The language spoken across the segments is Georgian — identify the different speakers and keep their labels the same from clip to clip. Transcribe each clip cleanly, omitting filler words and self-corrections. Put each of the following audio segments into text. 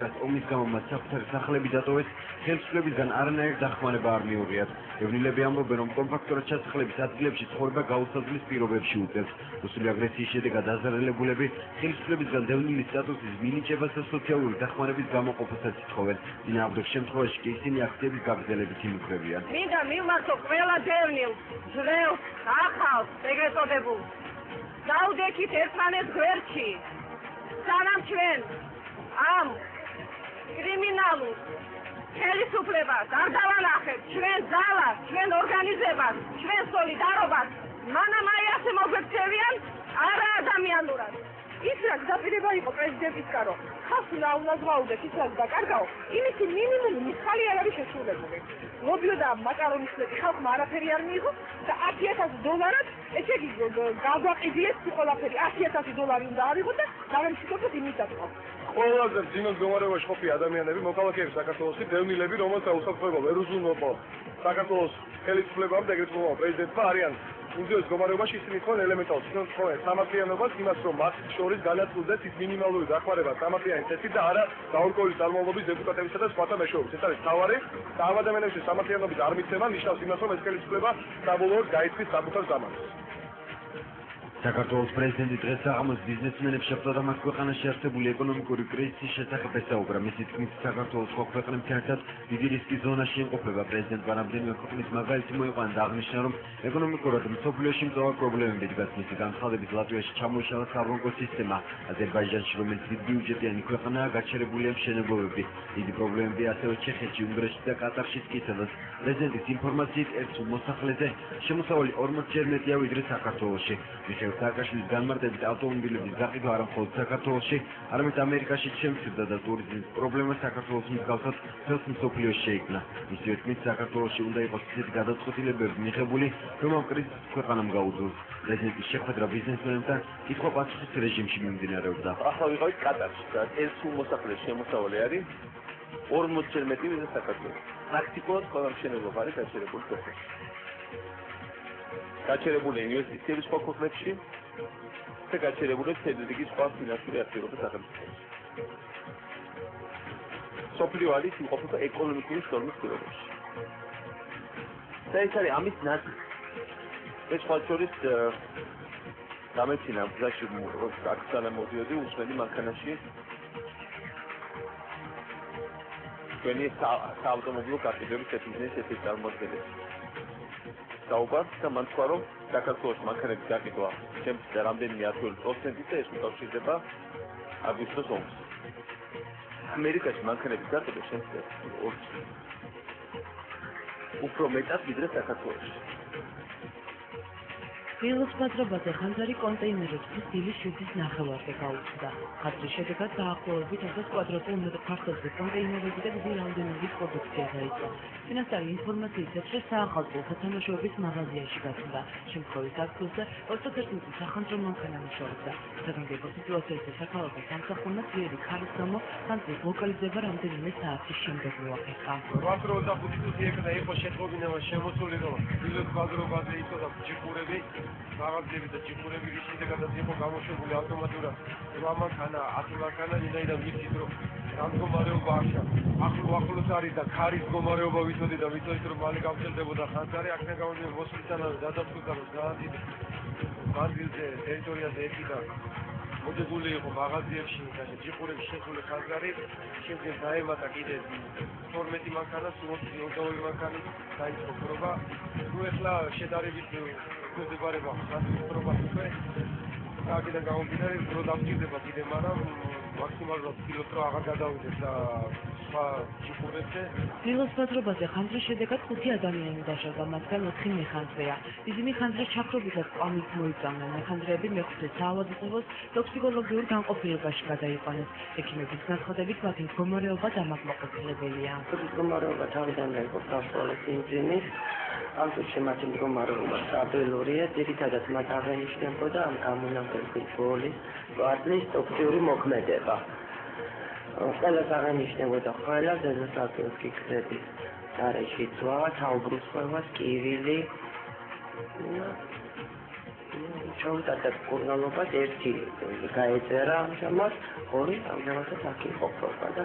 Speaker 1: ომის გამო მათ საკუთარი სახლები დატოვეს, ხელისუფლებისგან არანაირი დახმარება არ მიუღიათ. ევნილები ამბობენ, რომ კომპაქტურად ჩასახლების ადგილებში ცხოვრება გაუსაზღვის პირობებში უწევს. რუსული აგრესიის შედეგად დაზარალებულები ხელისუფლებისგან დევნილი სტატუსის მინიჭებას და სოციალური დახმარების გამოყოფასაც ითხოვენ. წინააღმდეგ შემთხვევაში კი ისინი აქციების გაგრძელებით იმუქრებიან.
Speaker 2: მინდა მივმართო ყველა დევნილს, ჟრევლს, ახალს, ეგრეთ წოდებულს. დავდექით ერთმანეთს გვერდში, სანამ ჩვენ ამ კრიმინალურ ხელისუფლებას არ დავანახებთ, ჩვენ ძალას, ჩვენ ორგანიზებას, ჩვენ სოლიდარობას, მანამ აი ასე მოგვექცევიან არა ადამიანურად. ის რაც დაპირება იყო პრეზიდენტისგან, რომ ხალხს უნდა ზღაუდეთ, ის რაც დაკარგაო, იმისი მინიმუმი მიხალი არ არის შესრულებული. მოდიოდა მაკარონის წლები ხალხმა არაფერი არ მიიღო და $10,000 ესე იგი გაგვაყიდიეს ყველაფერი, $10,000 უნდა ავიღოთ და დავემშვიდობოთ იმის დაწვა.
Speaker 3: ყველაზე მძიმე მდგომარეობაში ყოფილი ადამიანები, მოქალაქეები საქართველოში, დევნილები, რომელთა უსაფრთხოება ვერ უზრუნველყოფ საქართველოს ხელისუფლებამ და ეგრეთ წოდებული პრეზიდენტმა არიან უძველეს მდგომარეობაში ისინი თქვენ ელემენტარულ ცნობენ სამართლიანობას, იმას რომ მათ შორის განაწილდეს ის მინიმალური დახმარება სამართლიანი წესით და არა დაურკვეველი წარმომავლობის დეპუტატებისა და სხვათა მეშვეობით. ეს არის თავარი და ამ ადამიანებში სამართლიანობის არ მიცემა ნიშნავს იმას, რომ ეს ხელისუფლება საბოლოოდ გაიწვის საკუთარ ზამანს.
Speaker 1: საქართველოს პრეზიდენტი დღეს საღამოს ბიზნესმენებს შეხვდა და მათ ქვეყანაში არსებული ეკონომიკური კრიზისის შესახებ ესაუბრა. მისი თქმით, საქართველოს სხვა ქვეყნებთან ერთად დიდი რისკის ზონაში იმყოფება. პრეზიდენტმა რამდენიმე ქვეყნის მაგალითი მოიყვანა და აღნიშნა, რომ ეკონომიკურად მსოფლიოში მწვავე პრობლემები დგას. მისი განცხადებით, ლატვიაში ჩამოიშალა საბრუნკო სისტემა. აზერბაიჯანში, რომელიც დიდი ბიუჯეტიანი ქვეყანაა, გაჩერებულია მშენებლობები. დიდი პრობლემები ასევე ჩეხეთში, უნგრეთში და კატარშიც კი იცავდა. პრეზიდენტის ინფორმაციით, ერთ მოსახლეზე შემოსავალი 40-ჯერ მეტია ვიდრე საქართველოში. სააკაშვილის განმარტებით ავტომობილების გაყიდვა არა მხოლოდ საქართველოში, არამედ ამერიკაშიც შემცირდა და ტურიზმის პრობლემა საქართველოს მსგავსად მთელს მსოფლიოში შეიქმნა. მისივე თქმით, საქართველოში უნდა იყოს ისეთი გადაწყვეტილებები მიღებული, რომ ამ კრიზისს ქვეყანამ გაუძლოს. პრეზიდენტის შეხვედრა ბიზნესმენებთან კითხვა-პასუხის რეჟიმში მიმდინარეობდა.
Speaker 4: ახლა ვიყავით კატარში და ეს მოსახლეობის შემოსავალი არის 40-ჯერ მეტი ვიდრე საქართველოში. პრაქტიკულად ყველა მშენებლობა არის გაჩერებული ქვეყანაში. გაჩერებული ინვესტიციები სხვა ქვეყნებში და გაჩერებული თედრიგი სხვა ფინანსური აქტივობა სახელმწიფოში. სოფლიო არის იმყოფება ეკონომიკური შრომის პირობებში. და ეს არის ამის ნაწილი. ეს სხვა შორის გამეცინა გზაში აქცია მოდიოდი უსმენი მანქანაში ჩვენი საავტომობილო გაყიდვების ბიზნესის ესეთი წარმოადგენელი. საუბარ და მან თქვა, რომ საქართველოს მანქანების გაყიდვა შემცირდა რამდენიმე 10% და ეს უკავშირდება აგვისტოს ომს. ამერიკაში მანქანების გაყიდვა შემცირდა 2%. უფრო მეტად ვიდრე საქართველოში.
Speaker 5: ფილოს პატრობაზე ხანძარი კონტეინერებში დილის 7-ის ნახევარზე გაუჩნდა. ხაზრის შედეგად დაახლოებით 1000 კვადრატმეტრ ფართობზე კონტეინერები და დიდი რაოდენობის პროდუქცია დაიწყო. ფინანსური ინფორმაციით ეცხრა საახალწლო სათამაშოების მაღაზიაში გასვლა. შემთხვევის ადგილზე 21 სახანძრო მანქანა მუშაობდა. საგანგებო სიტუაციაზე საქალაქო სამსახურმა ძლიერი ქარის გამო ხანძრის ლოკალიზება რამდენიმე საათის შემდეგ მოახერხა.
Speaker 3: 85 წუთი ეკდა იყო შეტყობინება შემოსული, რომ ფილოს პატრობაზე იყო და ჯიხურები მაღაზიები და ჯიხურები შედეგადაც იყო გამოშვებული ავტომატურად 8 მანქანა, 10 მანქანა, ვინაიდან ვიცით რომ ამ მდგომარეობა ახლა ახლოს არის და ქარის მდგომარეობა ვიცოდი და ვიცოდით რომ მალე გავწელდებოდა ხანძარი, აქედან გამომდინარე მოსვლისთანავე დადასტურდა რომ ძალიან დიდი მანძილზე ტერიტორიაზე ეკიდა მოდებული იყო მაღაზიებში და ჯიხურებში შესული ხანძარი, შემდეგ დაემატა კიდე 12 მანქანა, 22 მანქანის დაიწყო პრობა. ნუ ეხლა შედარებით გვეუბნება ხანძრობას უკვე აქედან გამომდინარე რომ დამჭირდება კიდე, მაგრამ მაქსიმალურად კილოს რო აღარ გადავიდეს და სხვა ჯიხურებზე.
Speaker 5: ფილოს პატრობაზე ხანძრის შედეგად 5 ადამიანი დაშავდა, მათგან 4 მეხანძრეა. დიდი მეხანძრე ჩაქრობისას ყვავილით მოიწამნენ. მეხანძრეები მეხუთე საავადმყოფოს ტოქსიკოლოგიურ განყოფილებაში გადაიყვანეს. ექიმების განცხადებით მათი მდგომარეობა დამაკმაყოფილებელია.
Speaker 6: მდგომარეობა თავიდანვე იყო საშუალო სიმძიმის. ამ წუთში მათი მდგომარეობა სტაბილურია, ძირითადად მათ აღენიშნებოდა ამ გამონაკლისის ბოლის კვარტლის ტოქსიური მოქმედება. ყველას აღენიშნებოდა ყველა ზედმეტსაკუთრების კითხვების გარეშე ძვა, თავბრუსხვევა, სკივილი. ჩვენთან და კურნალობას ერთი გაეწერა ამჟამად, ორი ამჟამადაც აქ იყო პრობა და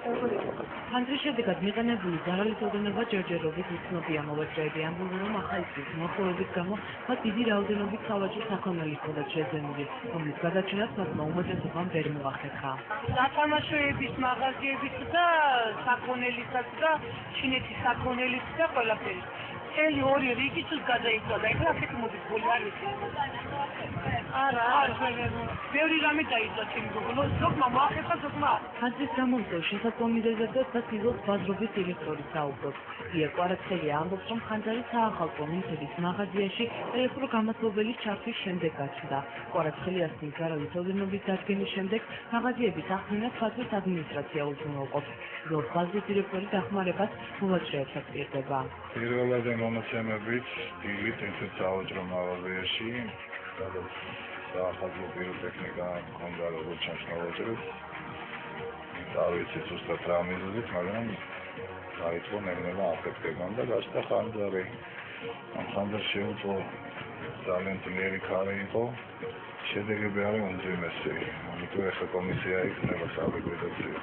Speaker 6: კურნალობა.
Speaker 5: ხანძრის შედეგად მიყენებული ზარალის ოდენობა ჯერჯერობით უცნობია მოვეწრეები ამბობენ, რომ ახალი წლის მოხდენობის გამო მათ დიდი რაოდენობით სავაჭრო საქონელი ჰქონდათ შეძენილი, რომლის გადაჭრას მათმა უმეტესობამ ვერ მოახერხა.
Speaker 7: სათამაშოების მაღაზიების და საქონელისაც და ჩინეთის საქონელის და ყველაფერი. Eli ორი რიგიც გადაიწყო და ეხლა აქეთ მოდის გული არის. არა, ბევრი რამე დაიწყო თინგულო, ზოგმა მოახერხა, ზოგმა.
Speaker 5: ხანძრის გამომწვევ შესაძლებლობებზე და სიგოს ბაზრობის დირექტორი საუბრობს. ია კვარაცხელია ამბობს, რომ ხანძარი საახალწლო მიწების მაღაზიაში ელექტროგამათბობელი ჩართვის შემდეგ გაჩნდა. კვარაცხელი ასწლის ზარალის ოდენობის დადგენის შემდეგ მაღაზიების აღდგენას ხაზის ადმინისტრაცია უზრუნველყოფს. ზოგ ბაზრის დირექტორი დახმარებას მოვაჭრეებს აპირდება.
Speaker 8: პირველად მონაცემებით დილით ერთ სავაჭრო მაღაზიაში სადაც საახალწლო პიროტექნიკა ჰქონდა როგორც ჩამოაჭრეს. დავიცით უბრალოდ რა მიზეზით, მაგრამ დაიწყო ნელ-ნელა აფექტებან და გასცა ხანძარი. ამ ხანძარს შეუწყო ძალიან ძლიერი ქარი იყო. შედეგები არის უმძიმესი. ამიტომ ახლა კომისია იქნება სალიკვიდაციო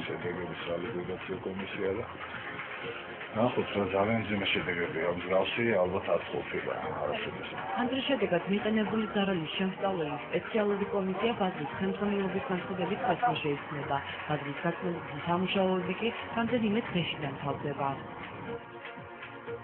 Speaker 8: შედეგების სალიკვიდაციო კომისია და ნახოთ რა ძალიან ძიმე შედეგებია. მსგავსი ალბათ აწყვეტება არასოდეს.
Speaker 5: ხანძრის შედეგად მიყენებული ზარალის შემსწავლელი სპეციალური კომისია ბაზრის ხელმძღვანელობის განცხადებით ხასმა შეიქმნება. ბაზრის გაწმენდის სამუშაოები კი რამდენიმე დღეში დამთავრდება.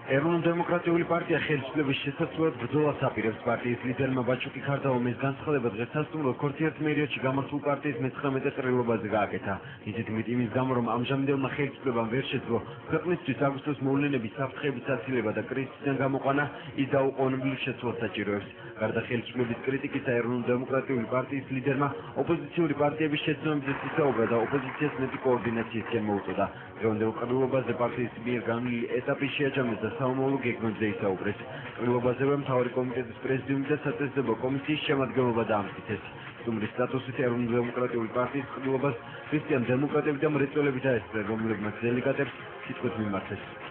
Speaker 1: ეროვნულ-დემოკრატიული პარტია ხელისუფლების შესაძლებლად ბრძოლას აპირებს. პარტიის ლიდერმა ბაჩუკი ქარდაომის განცხადება დღეს სასტუმრო ქორთიერთ მერიოდში გამართულ პარტიის მე-19 წრეულობაზე გააკეთა. ისეთი მიტინის გამო, რომ ამჟამინდელმა ხელისუფლებამ ვერ შეძლო ქვეყნისთვის აგვისტოს მოვლენების საფრთხების აცილება და კრიზისიდან გამოყვანა, ის დაუყოვნებლივ შეცვლას საჭიროებს. გარდა ხელისუფლების კრიტიკისა, ეროვნულ-დემოკრატიული პარტიის ლიდერმა ოპოზიციური პარტიების შეცდომებზეც ისაუბრა და ოპოზიციას მეტი კოორდინაციისკენ მოუწოდა. ეროვნულ-დემოკრატიულობაზე პარტიის მიერ განვლილი ეტაპი შეაჯამეს და საომავლო გეგმებზე ისაუბრეს. ყრილობაზევე მთავარი კომიტეტის პრეზიდიუმი და საწესდებო კომისიის შემადგენლობა დაამტკიცეს. სტუმრის სტატუსით ეროვნულ-დემოკრატიული პარტიის ყრილობას ქრისტიან დემოკრატები და მრეწველები დაესწრნენ, რომლებმაც დელეგატებს თითქოს მიმართეს.